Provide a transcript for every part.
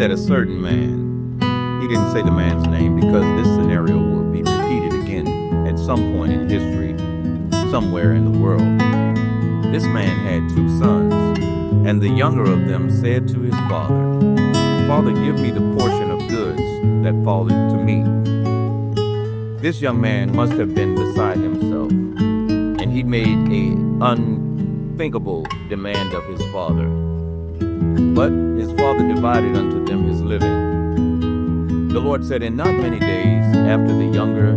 said a certain man. He didn't say the man's name because this scenario will be repeated again at some point in history, somewhere in the world. This man had 2 sons, and the younger of them said to his father, "Father, give me the portion of goods that falleth to me." This young man must have been beside himself, and he made an unthinkable demand of his father. But his father divided unto them his living. The Lord said, "In not many days after the younger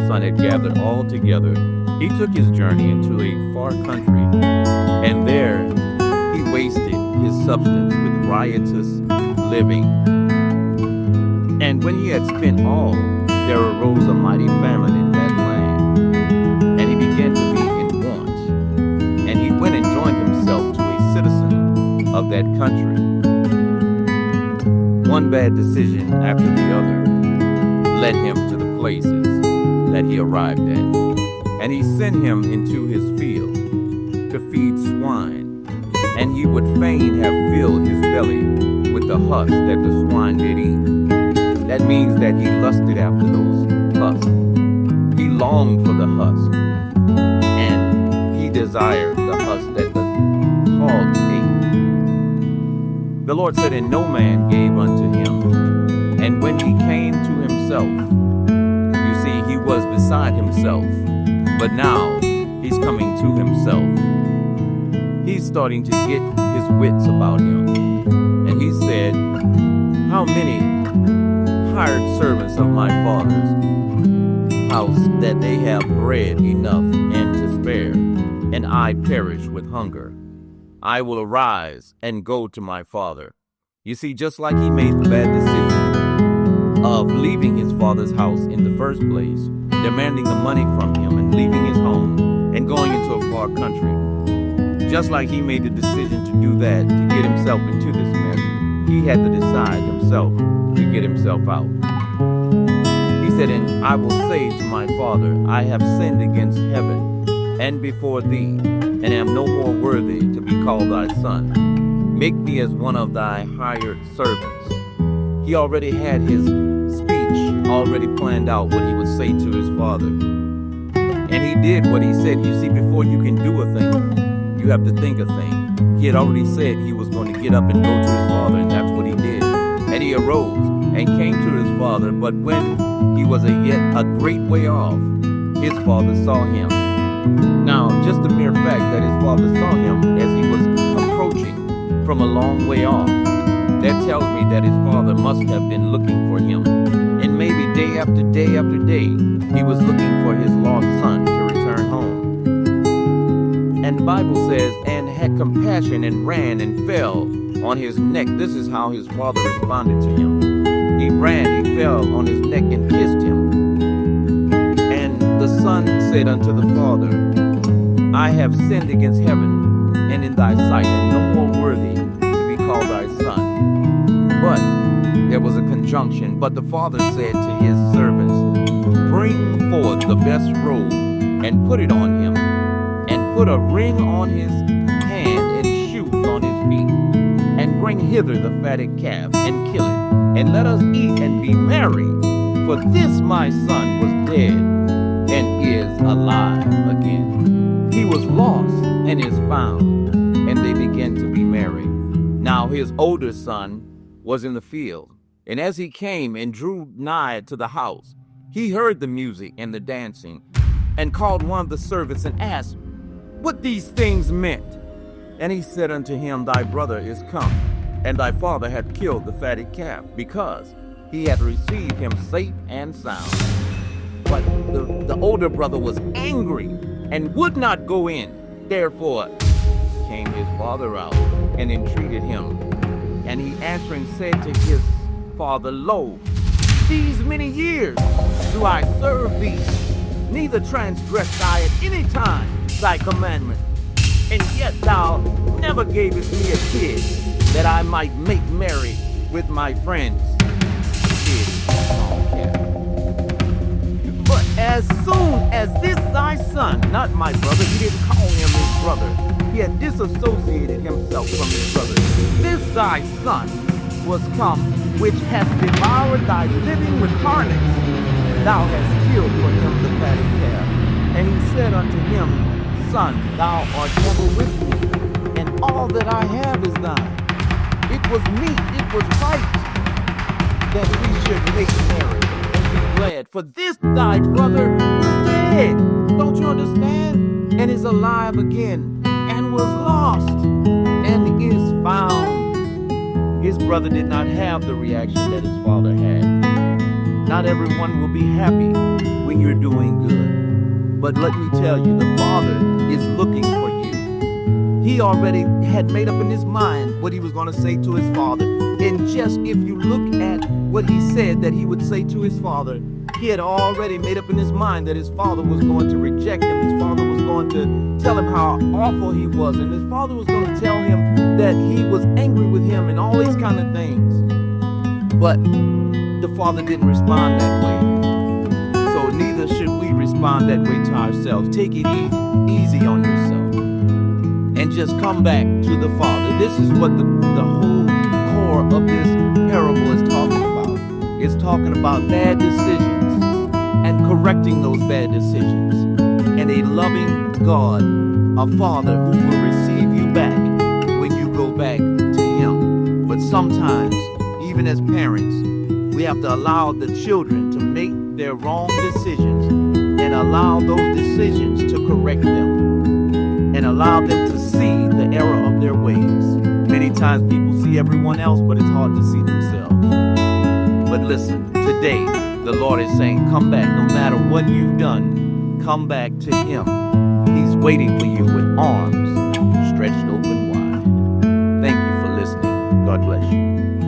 son had gathered all together, he took his journey into a far country, and there he wasted his substance with riotous living. And when he had spent all, there arose a mighty famine in that land, and he began to be in want. And he went and joined himself to a citizen of that country." One bad decision after the other led him to the places that he arrived at. And he sent him into his field to feed swine, and he would fain have filled his belly with the husk that the swine did eat. That means that he lusted after those husks. He longed for the husk, and he desired the husk that the hogs ate. The Lord said, "And no man gave unto him. And when he came to himself," you see, he was beside himself, but now he's coming to himself. He's starting to get his wits about him. And he said, "How many hired servants of my father's house that they have bread enough and to spare, and I perish with hunger? I will arise and go to my father." You see, just like he made the bad decision of leaving his father's house in the first place, demanding the money from him and leaving his home and going into a far country. Just like he made the decision to do that to get himself into this mess, he had to decide himself to get himself out. He said, "And I will say to my father, I have sinned against heaven and before thee, and am no more worthy to be called thy son. Make me as one of thy hired servants." He already had his speech already planned out what he would say to his father. And he did what he said. You see, before you can do a thing, you have to think a thing. He had already said he was going to get up and go to his father, and that's what he did. And he arose and came to his father, but when he was yet a great way off, his father saw him. Now, just the mere fact that his father saw him as he was approaching from a long way off, that tells me that his father must have been looking for him. And maybe day after day after day, he was looking for his lost son to return home. And the Bible says, "And had compassion and ran and fell on his neck." This is how his father responded to him. He ran, he fell on his neck and kissed him. And the son said unto the father, "I have sinned against heaven and in thy sight, and no more worthy to be called thy son." But there was a conjunction. But the father said to his servants, "Bring forth the best robe and put it on him, and put a ring on his hand and shoes on his feet, and bring hither the fatted calf and kill it, and let us eat and be merry. For this my son was dead and is alive again. He was lost and is found." And they began to be merry. Now his older son was in the field, and as he came and drew nigh to the house, he heard the music and the dancing, and called one of the servants and asked what these things meant. And he said unto him, "Thy brother is come, and thy father hath killed the fatted calf, because he had received him safe and sound." But the older brother was angry and would not go in. Therefore came his father out and entreated him. And he answering said to his father, "Lo, these many years do I serve thee, neither transgressed I at any time thy commandment. And yet thou never gavest me a kid, that I might make merry with my friends." But as soon as this thy son, not my brother, he didn't call him his brother, he had disassociated himself from his brother. This thy son was come, which hath devoured thy living with harlots. Thou hast killed for him the fatted calf. And he said unto him, Son, thou art ever with me, and all that I have is thine. It was meet, it was right, that we should make merry and be glad. For this thy brother was dead, don't you understand? And is alive again, and was lost, and is found. His brother did not have the reaction that his father had. Not everyone will be happy when you're doing good. But let me tell you, the Father is looking for you. He already had made up in his mind what he was going to say to his father. And just if you look at what he said that he would say to his father, he had already made up in his mind that his father was going to reject him. His father was going to tell him how awful he was. And his father was going to tell him that he was angry with him and all these kind of things. But the father didn't respond that way. So neither should we respond that way to ourselves. Take it easy on yourself and just come back to the Father. This is what the whole core of this parable is talking about. It's talking about bad decisions and correcting those bad decisions. And a loving God, a Father who will receive you back when you go back to Him. But sometimes, even as parents, we have to allow the children to make their wrong decisions and allow those decisions to correct them and allow them to see the error of their ways. Many times people see everyone else, but it's hard to see themselves. But listen, today the Lord is saying, come back. No matter what you've done, come back to Him. He's waiting for you with arms stretched open wide. Thank you for listening. God bless you.